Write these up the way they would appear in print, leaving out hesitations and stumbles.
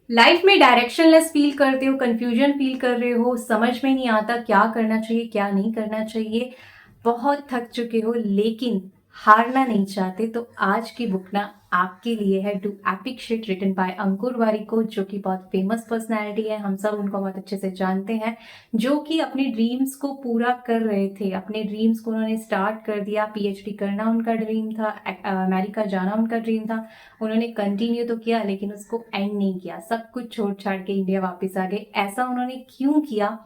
Life में directionless feel करते हो, कंफ्यूजन फील कर रहे हो, समझ में नहीं आता क्या करना चाहिए क्या नहीं करना चाहिए, बहुत थक चुके हो लेकिन हारना नहीं चाहते, तो आज की बुक ना आपके लिए है do epic shit written by Ankur Warikoo, जो कि बहुत फेमस पर्सनालिटी है। हम सब उनको बहुत अच्छे से जानते हैं, जो कि अपने ड्रीम्स को पूरा कर रहे थे। अपने ड्रीम्स को उन्होंने स्टार्ट कर दिया। पीएचडी करना उनका ड्रीम था, अमेरिका जाना उनका ड्रीम था। उन्होंने कंटिन्यू तो किया लेकिन उसको एंड नहीं किया, सब कुछ छोड़ छाड़ के इंडिया वापस आ गए। ऐसा उन्होंने क्यों किया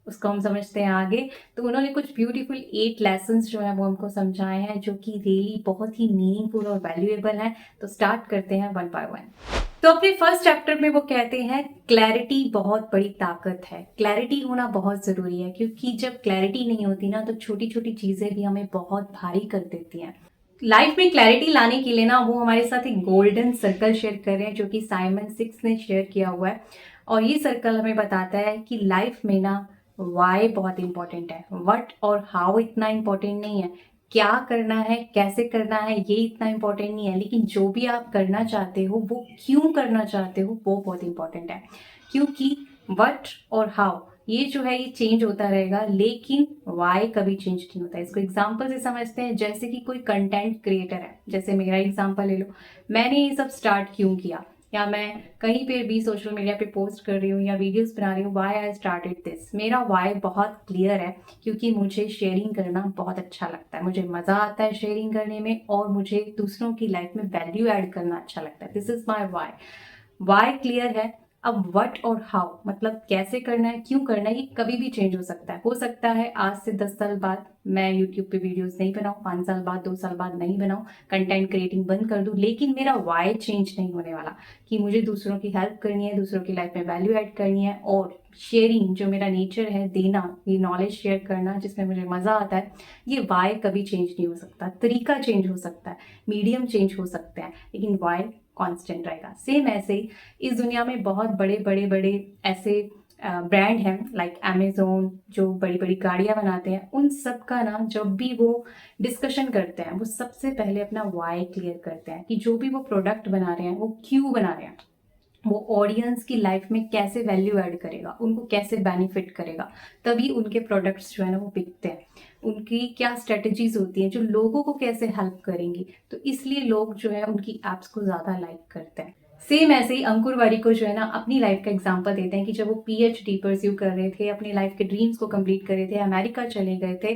उसको हम समझते हैं आगे। तो उन्होंने कुछ ब्यूटीफुल 8 लेसन्स जो है वो हमको समझाए हैं, जो कि रियली बहुत ही मीनिंगफुल और वैल्यूएबल हैं। तो स्टार्ट करते हैं वन बाय वन। तो अपने फर्स्ट चैप्टर में वो कहते हैं क्लैरिटी बहुत बड़ी ताकत है। क्लैरिटी होना बहुत जरूरी है, क्योंकि जब क्लैरिटी नहीं होती ना तो छोटी छोटी चीजें भी हमें बहुत भारी कर देती हैं। लाइफ में क्लैरिटी लाने के लिए ना वो हमारे साथ एक गोल्डन सर्कल शेयर कर रहे हैं, जो कि साइमन सिक्स ने शेयर किया हुआ है। और ये सर्कल हमें बताता है कि लाइफ में ना वाई बहुत इंपॉर्टेंट है, व्हाट और हाउ इतना इंपॉर्टेंट नहीं है। क्या करना है कैसे करना है ये इतना इंपॉर्टेंट नहीं है, लेकिन जो भी आप करना चाहते हो वो क्यों करना चाहते हो वो बहुत इंपॉर्टेंट है। क्योंकि व्हाट और हाउ ये जो है ये चेंज होता रहेगा, लेकिन वाई कभी चेंज नहीं होता। इसको एग्जाम्पल से समझते हैं, जैसे कि कोई कंटेंट क्रिएटर है, जैसे मेरा एग्जाम्पल ले लो। मैंने ये सब स्टार्ट क्यों किया, या मैं कहीं पे भी सोशल मीडिया पे पोस्ट कर रही हूँ या वीडियोस बना रही हूँ, वाई आई स्टार्टेड दिस। मेरा वाई बहुत क्लियर है, क्योंकि मुझे शेयरिंग करना बहुत अच्छा लगता है, मुझे मजा आता है शेयरिंग करने में, और मुझे दूसरों की लाइफ में वैल्यू ऐड करना अच्छा लगता है। This is my y. Y clear है। अब व्हाट और हाउ मतलब कैसे करना है क्यों करना है ये कभी भी चेंज हो सकता है आज से 10 साल बाद मैं यूट्यूब पे वीडियोस नहीं बनाऊं, 5 साल बाद 2 साल बाद नहीं बनाऊं, कंटेंट क्रिएटिंग बंद कर दूं, लेकिन मेरा वाई चेंज नहीं होने वाला। कि मुझे दूसरों की हेल्प करनी है, दूसरों की लाइफ में वैल्यू ऐड करनी है, और शेयरिंग जो मेरा नेचर है देना, ये नॉलेज शेयर करना जिसमें मुझे मजा आता है, ये वाई कभी चेंज नहीं हो सकता। तरीका चेंज हो सकता है, मीडियम चेंज हो सकते हैं, लेकिन वाई कांस्टेंट रहेगा। सेम ऐसे ही इस दुनिया में बहुत बड़े बड़े बड़े ऐसे ब्रांड हैं, लाइक अमेजोन, जो बड़ी बड़ी गाड़ियां बनाते हैं, उन सब का ना जब भी वो डिस्कशन करते हैं वो सबसे पहले अपना वाई क्लियर करते हैं, कि जो भी वो प्रोडक्ट बना रहे हैं वो क्यों बना रहे हैं, वो ऑडियंस की लाइफ में कैसे वैल्यू ऐड करेगा, उनको कैसे बेनिफिट करेगा, तभी उनके प्रोडक्ट्स जो है ना वो बिकते हैं। उनकी क्या स्ट्रेटजीज होती हैं जो लोगों को कैसे हेल्प करेंगी, तो इसलिए लोग जो है उनकी एप्स को ज्यादा लाइक करते हैं। सेम ऐसे ही अंकुर वारिको जो है ना अपनी लाइफ का एग्जांपल देते हैं, कि जब वो पीएचडी परस्यू कर रहे थे, अपनी लाइफ के ड्रीम्स को कंप्लीट कर रहे थे, अमेरिका चले गए थे,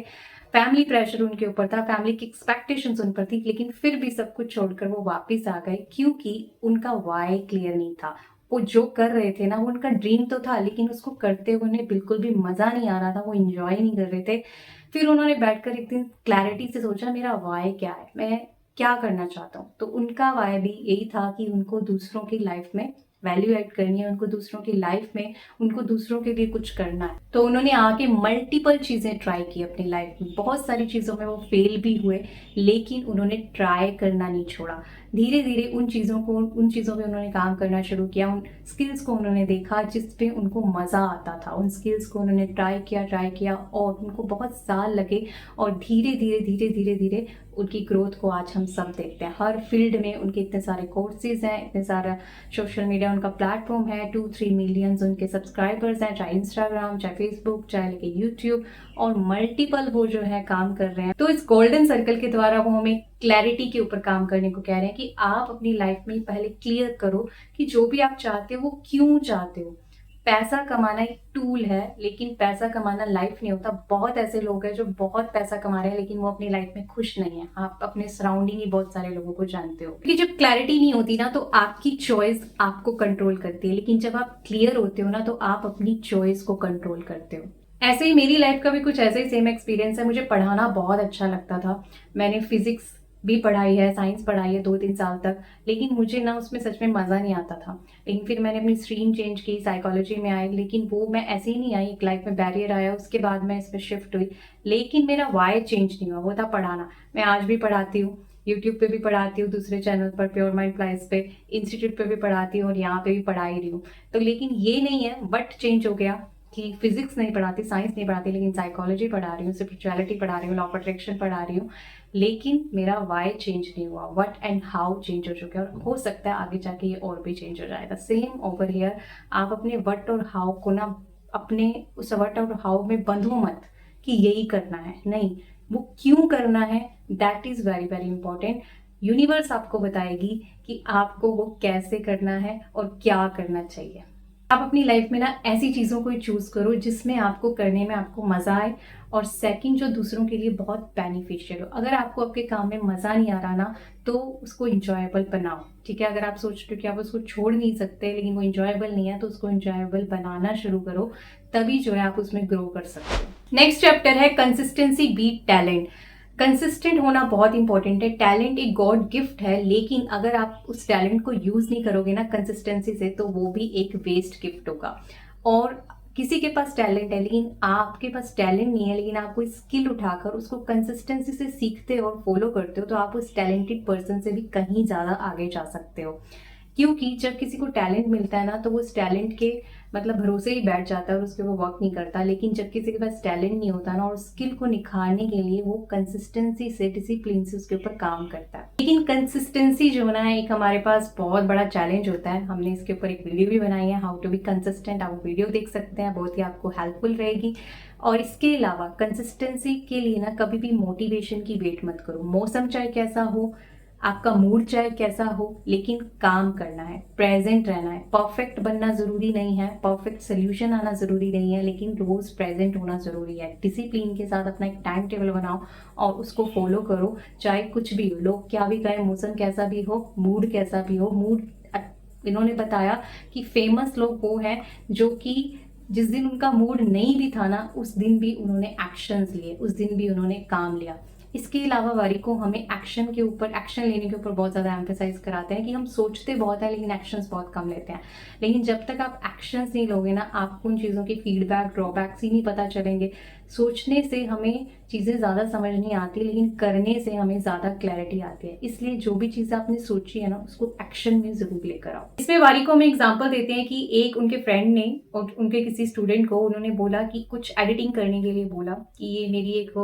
फैमिली प्रेशर उनके ऊपर था, फैमिली की एक्सपेक्टेशंस उन पर थी, लेकिन फिर भी सब कुछ छोड़कर वो वापस आ गए, क्योंकि उनका वाई क्लियर नहीं था। वो जो कर रहे थे ना वो उनका ड्रीम तो था, लेकिन उसको करते हुए उन्हें बिल्कुल भी मजा नहीं आ रहा था, वो इंजॉय नहीं कर रहे थे। फिर उन्होंने बैठकर एक दिन क्लैरिटी से सोचा, मेरा वाई क्या है, मैं क्या करना चाहता हूँ। तो उनका वाई भी यही था कि उनको दूसरों की लाइफ में वैल्यू ऐड करनी है, उनको दूसरों की लाइफ में उनको दूसरों के लिए कुछ करना है। तो उन्होंने आके मल्टीपल चीजें ट्राई की अपनी लाइफ में, बहुत सारी चीजों में वो फेल भी हुए, लेकिन उन्होंने ट्राई करना नहीं छोड़ा। धीरे धीरे उन चीज़ों पे उन्होंने काम करना शुरू किया, उन स्किल्स को उन्होंने देखा जिस पे उनको मज़ा आता था, उन स्किल्स को उन्होंने ट्राई किया और उनको बहुत साल लगे, और धीरे धीरे धीरे धीरे धीरे उनकी ग्रोथ को आज हम सब देखते हैं। हर फील्ड में उनके इतने सारे कोर्सेज हैं, इतने सारा सोशल मीडिया उनका प्लेटफॉर्म है, 2-3 मिलियंस उनके सब्सक्राइबर्स हैं, चाहे इंस्टाग्राम चाहे फेसबुक चाहे लेके यूट्यूब, और मल्टीपल वो जो है काम कर रहे हैं। तो इस गोल्डन सर्कल के द्वारा वो हमें क्लैरिटी के ऊपर काम करने को कह रहे हैं, कि आप अपनी लाइफ में पहले क्लियर करो कि जो भी आप चाहते हो वो क्यों चाहते हो। पैसा कमाना एक टूल है, लेकिन पैसा कमाना लाइफ नहीं होता। बहुत ऐसे लोग हैं जो बहुत पैसा कमा रहे हैं लेकिन वो अपनी लाइफ में खुश नहीं है। आप अपने सराउंडिंग ही बहुत सारे लोगों को जानते हो, कि जब क्लैरिटी नहीं होती ना तो आपकी चॉइस आपको कंट्रोल करती है, लेकिन जब आप क्लियर होते हो ना तो आप अपनी चॉइस को कंट्रोल करते हो। ऐसे ही मेरी लाइफ का भी कुछ ऐसा ही सेम एक्सपीरियंस है। मुझे पढ़ाना बहुत अच्छा लगता था, मैंने फिजिक्स भी पढ़ाई है, साइंस पढ़ाई है 2-3 साल तक, लेकिन मुझे ना उसमें सच में मज़ा नहीं आता था। लेकिन फिर मैंने अपनी स्ट्रीम चेंज की, साइकोलॉजी में आई, लेकिन वो मैं ऐसे ही नहीं आई, एक लाइफ में बैरियर आया, उसके बाद मैं इसमें शिफ्ट हुई, लेकिन मेरा वाई चेंज नहीं हुआ, वो था पढ़ाना। मैं आज भी पढ़ाती हूँ, यूट्यूब पे भी पढ़ाती हूँ, दूसरे चैनल पर प्योर माइंड प्लाइस पे, इंस्टीट्यूट पे भी पढ़ाती हूँ, और यहाँ पे भी पढ़ा ही रही हूँ। तो लेकिन ये नहीं है, बट चेंज हो गया कि फिजिक्स नहीं पढ़ाती, साइंस नहीं पढ़ाती, लेकिन साइकोलॉजी पढ़ा रही हूँ, स्पिरिचुअलिटी पढ़ा रही हूँ, लॉ ऑफ अट्रैक्शन पढ़ा रही हूँ। लेकिन मेरा वाई चेंज नहीं हुआ, व्हाट एंड हाउ चेंज हो चुका है, और हो सकता है आगे जाके ये और भी चेंज हो जाएगा। सेम ओवर हियर, आप अपने व्हाट और हाउ को ना अपने उस व्हाट और हाउ में बंधो मत कि यही करना है, नहीं, वो क्यों करना है, that is very very important. Universe आपको बताएगी कि आपको वो कैसे करना है और क्या करना चाहिए। आप अपनी लाइफ में ना ऐसी चीज़ों को चूज करो जिसमें आपको करने में आपको मजा आए, और सेकंड जो दूसरों के लिए बहुत बेनिफिशियल हो। अगर आपको आपके काम में मजा नहीं आ रहा ना, तो उसको इंजॉयबल बनाओ, ठीक है। अगर आप सोच रहे हो कि आप उसको छोड़ नहीं सकते लेकिन वो इंजॉयबल नहीं है, तो उसको इंजॉयबल बनाना शुरू करो, तभी जो है आप उसमें ग्रो कर सकते हो। नेक्स्ट चैप्टर है कंसिस्टेंसी बीट टैलेंट। कंसिस्टेंट होना बहुत इंपॉर्टेंट है। टैलेंट एक गॉड गिफ्ट है, लेकिन अगर आप उस टैलेंट को यूज नहीं करोगे ना कंसिस्टेंसी से, तो वो भी एक वेस्ट गिफ्ट होगा। और किसी के पास टैलेंट है लेकिन आपके पास टैलेंट नहीं है, लेकिन आप कोई स्किल उठाकर उसको कंसिस्टेंसी से सीखते हो और फॉलो करते हो, तो आप उस टैलेंटेड पर्सन से भी कहीं ज्यादा आगे जा सकते हो। क्योंकि जब किसी को टैलेंट मिलता है ना, तो वो उस टैलेंट के मतलब भरोसे ही बैठ जाता है और उस पर वो वर्क नहीं करता। लेकिन जब किसी के पास टैलेंट नहीं होता ना, और स्किल को निखारने के लिए वो कंसिस्टेंसी से, डिसिप्लिन से उसके ऊपर काम करता है। लेकिन कंसिस्टेंसी जो ना है, एक हमारे पास बहुत बड़ा चैलेंज होता है। हमने इसके ऊपर एक वीडियो भी बनाई है, हाउ टू बी कंसिस्टेंट, आप वीडियो देख सकते हैं, बहुत ही आपको हेल्पफुल रहेगी। और इसके अलावा कंसिस्टेंसी के लिए ना कभी भी मोटिवेशन की वेट मत करो। मौसम चाहे कैसा हो, आपका मूड चाहे कैसा हो, लेकिन काम करना है, प्रेजेंट रहना है। परफेक्ट बनना जरूरी नहीं है, परफेक्ट सोल्यूशन आना जरूरी नहीं है, लेकिन रोज प्रेजेंट होना जरूरी है। डिसिप्लिन के साथ अपना एक टाइम टेबल बनाओ और उसको फॉलो करो, चाहे कुछ भी हो, लोग क्या भी कहें, मौसम कैसा भी हो, मूड कैसा भी हो। मूड, इन्होंने बताया कि फेमस लोग वो हैं जो कि जिस दिन उनका मूड नहीं भी था ना, उस दिन भी उन्होंने एक्शंस लिए, उस दिन भी उन्होंने काम लिया। इसके अलावा वारिको हमें एक्शन के ऊपर, एक्शन लेने के ऊपर बहुत ज़्यादा एम्फेसाइज कराते हैं कि हम सोचते बहुत है लेकिन एक्शंस बहुत कम लेते हैं। लेकिन जब तक आप एक्शंस नहीं लोगे ना, आपको उन चीज़ों के फीडबैक, ड्रॉबैक्स ही नहीं पता चलेंगे। सोचने से हमें चीज़ें ज़्यादा समझ नहीं आती, लेकिन करने से हमें ज़्यादा क्लैरिटी आती है। इसलिए जो भी चीज़ आपने सोची है ना, उसको एक्शन में ज़रूर लेकर आओ। इसमें वारिको में एग्जाम्पल देते हैं कि एक उनके फ्रेंड ने और उनके किसी स्टूडेंट को उन्होंने बोला कि कुछ एडिटिंग करने के लिए बोला कि ये मेरी एक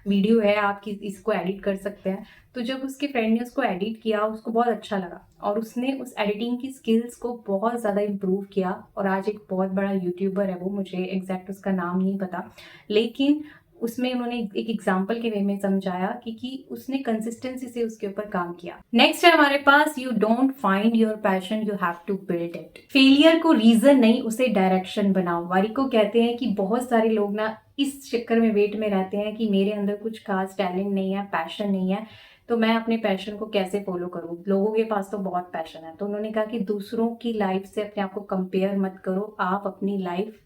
वीडियो है, आप इसको एडिट कर सकते हैं। तो जब उसके फ्रेंड ने उसको एडिट किया, उसको बहुत अच्छा लगा और उसने उस एडिटिंग की स्किल्स को बहुत ज़्यादा इम्प्रूव किया, और आज एक बहुत बड़ा यूट्यूबर है वो, मुझे एग्जैक्ट उसका नाम नहीं पता, लेकिन उसमें उन्होंने एक एग्जाम्पल के वे में समझाया कि उसने कंसिस्टेंसी से उसके ऊपर काम किया। नेक्स्ट है हमारे पास, you don't find your passion, you have to build it. Failure को रीजन नहीं, उसे डायरेक्शन बनाओ। वारिको कहते हैं कि बहुत सारे लोग ना इस चक्कर में वेट में रहते हैं कि मेरे अंदर कुछ खास टैलेंट नहीं है, पैशन नहीं है, तो मैं अपने पैशन को कैसे फॉलो करूं, लोगों के पास तो बहुत पैशन है। तो उन्होंने कहा कि दूसरों की लाइफ से अपने आप को कंपेयर मत करो, आप अपनी लाइफ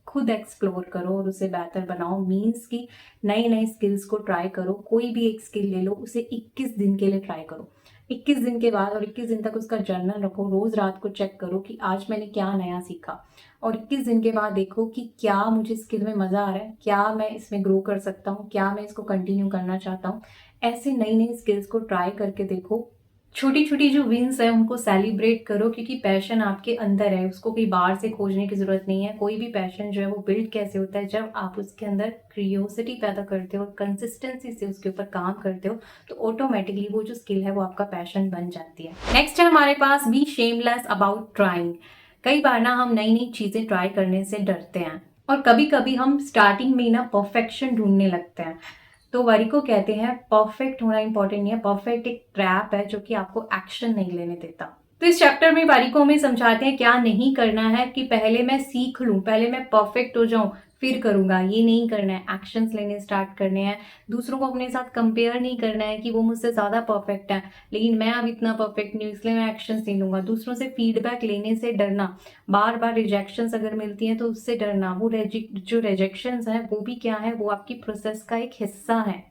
खुद एक्सप्लोर करो और उसे बेहतर बनाओ। मीन्स कि नई नई स्किल्स को ट्राई करो। कोई भी एक स्किल ले लो, उसे 21 दिन के लिए ट्राई करो। 21 दिन के बाद और 21 दिन तक उसका जर्नल रखो, रोज रात को चेक करो कि आज मैंने क्या नया सीखा, और 21 दिन के बाद देखो कि क्या मुझे स्किल में मजा आ रहा है, क्या मैं इसमें ग्रो कर सकता हूँ, क्या मैं इसको कंटिन्यू करना चाहता हूँ। ऐसे नई नई स्किल्स को ट्राई करके देखो। छोटी छोटी जो विंस है उनको सेलिब्रेट करो, क्योंकि पैशन आपके अंदर है, उसको कोई बाहर से खोजने की जरूरत नहीं है। कोई भी पैशन जो है वो बिल्ड कैसे होता है, जब आप उसके अंदर क्रियोसिटी पैदा करते हो और कंसिस्टेंसी से उसके ऊपर काम करते हो, तो ऑटोमेटिकली वो जो स्किल है वो आपका पैशन बन जाती है। नेक्स्ट है हमारे पास, बी शेमलेस अबाउट ट्राइंग। कई बार ना हम नई नई चीजें ट्राई करने से डरते हैं, और कभी कभी हम स्टार्टिंग में ना परफेक्शन ढूंढने लगते हैं। तो वारिको कहते हैं परफेक्ट होना इंपॉर्टेंट नहीं है, परफेक्ट एक ट्रैप है जो कि आपको एक्शन नहीं लेने देता। तो इस चैप्टर में वारिको हमें समझाते हैं क्या नहीं करना है, कि पहले मैं सीख लूं, पहले मैं परफेक्ट हो जाऊं, फिर करूंगा, ये नहीं करना है। एक्शंस लेने स्टार्ट करने हैं। दूसरों को अपने साथ कंपेयर नहीं करना है कि वो मुझसे ज्यादा परफेक्ट है लेकिन मैं अब इतना परफेक्ट नहीं हूँ, इसलिए मैं एक्शंस नहीं लूंगा। दूसरों से फीडबैक लेने से डरना, बार बार रिजेक्शंस अगर मिलती हैं तो उससे डरना। वो जो रिजेक्शंस हैं वो भी क्या है, वो आपकी प्रोसेस का एक हिस्सा है।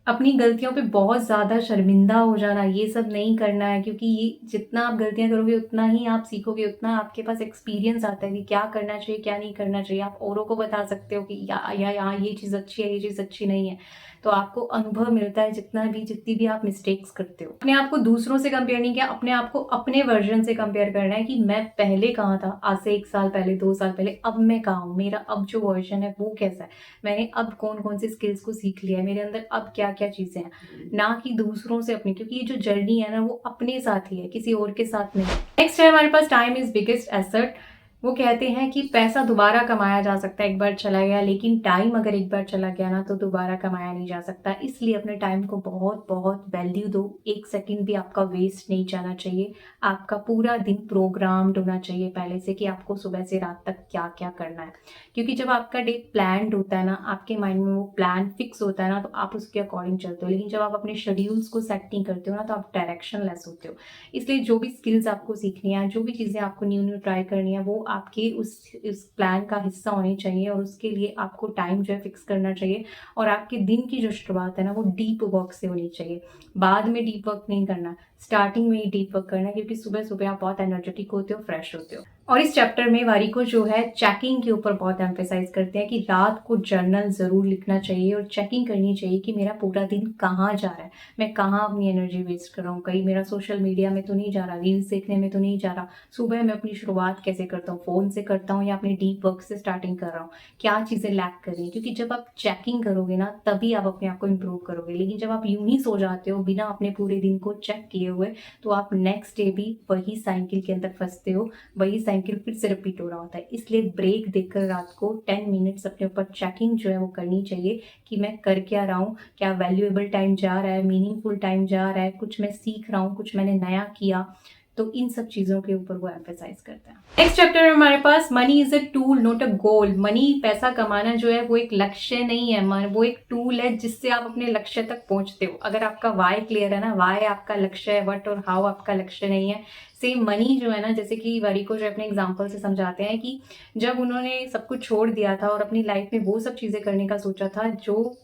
अपनी गलतियों पे बहुत ज्यादा शर्मिंदा हो जाना, ये सब नहीं करना है, क्योंकि ये जितना आप गलतियां करोगे उतना ही आप सीखोगे, उतना आपके पास एक्सपीरियंस आता है कि क्या करना चाहिए क्या नहीं करना चाहिए। आप औरों को बता सकते हो कि या ये चीज अच्छी है, ये चीज अच्छी नहीं है। तो आपको अनुभव मिलता है जितनी भी आप मिस्टेक्स करते हो। अपने आप को दूसरों से कंपेयर नहीं किया, अपने आप को अपने वर्जन से कंपेयर करना है कि मैं पहले कहाँ था, आज से 1 साल पहले, 2 साल पहले, अब मैं कहाँ हूँ, मेरा अब जो वर्जन है वो कैसा है, मैंने अब कौन कौन सी स्किल्स को सीख लिया है, मेरे अंदर अब क्या क्या चीज़ें हैं, ना कि दूसरों से अपनी, क्योंकि ये जो जर्नी है ना वो अपने साथ ही है, किसी और के साथ नहीं। नेक्स्ट है हमारे पास टाइम इज़ बिगेस्ट एसेट। वो कहते हैं कि पैसा दोबारा कमाया जा सकता है, एक बार चला गया, लेकिन टाइम अगर एक बार चला गया ना तो दोबारा कमाया नहीं जा सकता। इसलिए अपने टाइम को बहुत बहुत वैल्यू दो, एक सेकंड भी आपका वेस्ट नहीं जाना चाहिए। आपका पूरा दिन प्रोग्राम्ड होना चाहिए पहले से कि आपको सुबह से रात तक क्या क्या करना है, क्योंकि जब आपका डे प्लान्ड होता है ना, आपके माइंड में वो प्लान फिक्स होता है ना, तो आप उसके अकॉर्डिंग चलते हो। लेकिन जब आप अपने शेड्यूल्स को सेट नहीं करते हो ना, तो आप डायरेक्शन लेस होते हो। इसलिए जो भी स्किल्स आपको सीखनी है, जो भी चीज़ें आपको न्यू न्यू ट्राई करनी है, वो आपके उस प्लान का हिस्सा होनी चाहिए, और उसके लिए आपको टाइम जो है फिक्स करना चाहिए। और आपके दिन की जो शुरुआत है ना वो डीप वर्क से होनी चाहिए। बाद में डीप वर्क नहीं करना, स्टार्टिंग में ही डीप वर्क करना है, क्योंकि सुबह सुबह आप बहुत एनर्जेटिक होते हो, फ्रेश होते हो। और इस चैप्टर में वारिको जो है चेकिंग के ऊपर बहुत एम्फेसाइज करते हैं कि रात को जर्नल ज़रूर लिखना चाहिए और चेकिंग करनी चाहिए कि मेरा पूरा दिन कहाँ जा रहा है, मैं कहाँ अपनी एनर्जी वेस्ट कर रहा हूँ, कहीं मेरा सोशल मीडिया में तो नहीं जा रहा, रील्स देखने में तो नहीं जा रहा, सुबह मैं अपनी शुरुआत कैसे करता हूँ, फ़ोन से करता हूँ या अपने डीप वर्क से स्टार्टिंग कर रहा हूँ, क्या चीज़ें लैक कर रही हैं। क्योंकि जब आप चेकिंग करोगे ना तभी आप अपने आप को इम्प्रूव करोगे। लेकिन जब आप यूं ही सो जाते हो बिना अपने पूरे दिन को चेक किए हुए, तो आप नेक्स्ट डे भी वही साइकिल के अंदर फंसते हो, वही साइकिल फिर से रिपीट हो रहा होता है। इसलिए ब्रेक देकर रात को 10 मिनट्स अपने ऊपर चेकिंग जो है वो करनी चाहिए कि मैं कर क्या रहा हूँ, क्या वैल्यूएबल टाइम जा रहा है, मीनिंगफुल टाइम जा रहा है, कुछ मैं सीख रहा हूँ, कुछ मैंने नया किया। तो इन सब चीज़ों के ऊपर वो एम्फेसाइज करता है। नेक्स्ट चैप्टर में हमारे पास money is a tool not a goal. Money, पैसा कमाना जो है वो एक लक्ष्य नहीं है, वो एक टूल है जिससे आप अपने लक्ष्य तक पहुंचते हो। अगर आपका वाई क्लियर है ना, वाई आपका लक्ष्य है, वट और हाउ आपका लक्ष्य नहीं है। सेम मनी जो है ना, जैसे कि वारिको जो अपने एग्जाम्पल से समझाते हैं कि जब उन्होंने सब कुछ छोड़ दिया था और अपनी लाइफ में वो सब चीज़ें करने का सोचा था जो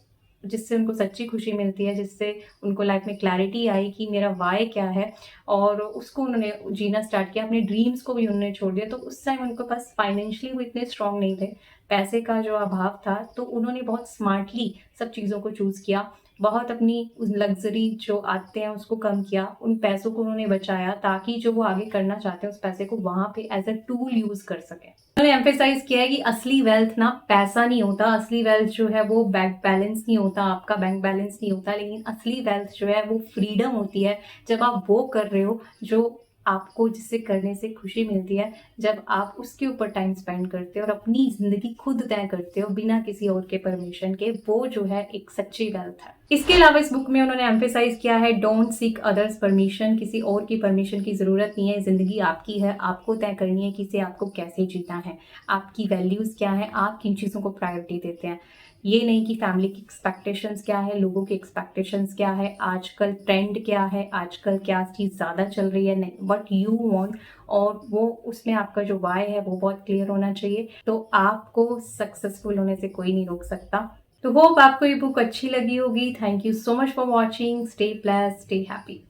जिससे उनको सच्ची खुशी मिलती है, जिससे उनको लाइफ में क्लैरिटी आई कि मेरा वाई क्या है, और उसको उन्होंने जीना स्टार्ट किया, अपने ड्रीम्स को भी उन्होंने छोड़ दिया। तो उस टाइम उनके पास फाइनेंशियली वो इतने स्ट्रांग नहीं थे, पैसे का जो अभाव था, तो उन्होंने बहुत स्मार्टली सब चीज़ों को चूज़ किया, बहुत अपनी उस लग्जरी जो आते हैं उसको कम किया, उन पैसों को उन्होंने बचाया ताकि जो वो आगे करना चाहते हैं उस पैसे को वहाँ पे एज अ टूल यूज़ कर सकें। उन्होंने एम्फेसाइज किया है कि असली वेल्थ ना पैसा नहीं होता, असली वेल्थ जो है वो बैंक बैलेंस नहीं होता, आपका बैंक बैलेंस नहीं होता, लेकिन असली वेल्थ जो है वो फ्रीडम होती है। जब आप वो कर रहे हो जो आपको, जिससे करने से खुशी मिलती है, जब आप उसके ऊपर टाइम स्पेंड करते हो और अपनी जिंदगी खुद तय करते हो बिना किसी और के परमिशन के, वो जो है एक सच्ची वेल्थ है। इसके अलावा इस बुक में उन्होंने एम्फेसाइज किया है डोंट सीक अदर्स परमिशन। किसी और की परमिशन की जरूरत नहीं है, जिंदगी आपकी है, आपको तय करनी है कि इसे आपको कैसे जीना है, आपकी वैल्यूज क्या है, आप किन चीज़ों को प्रायोरिटी देते हैं। ये नहीं कि फैमिली की एक्सपेक्टेशंस क्या है, लोगों की एक्सपेक्टेशंस क्या है, आजकल ट्रेंड क्या है, आजकल क्या चीज़ ज़्यादा चल रही है, नहीं, बट यू वांट, और वो उसमें आपका जो वाई है वो बहुत क्लियर होना चाहिए। तो आपको सक्सेसफुल होने से कोई नहीं रोक सकता। तो होप आपको ये बुक अच्छी लगी होगी। Thank you so much for watching. Stay blessed, stay happy.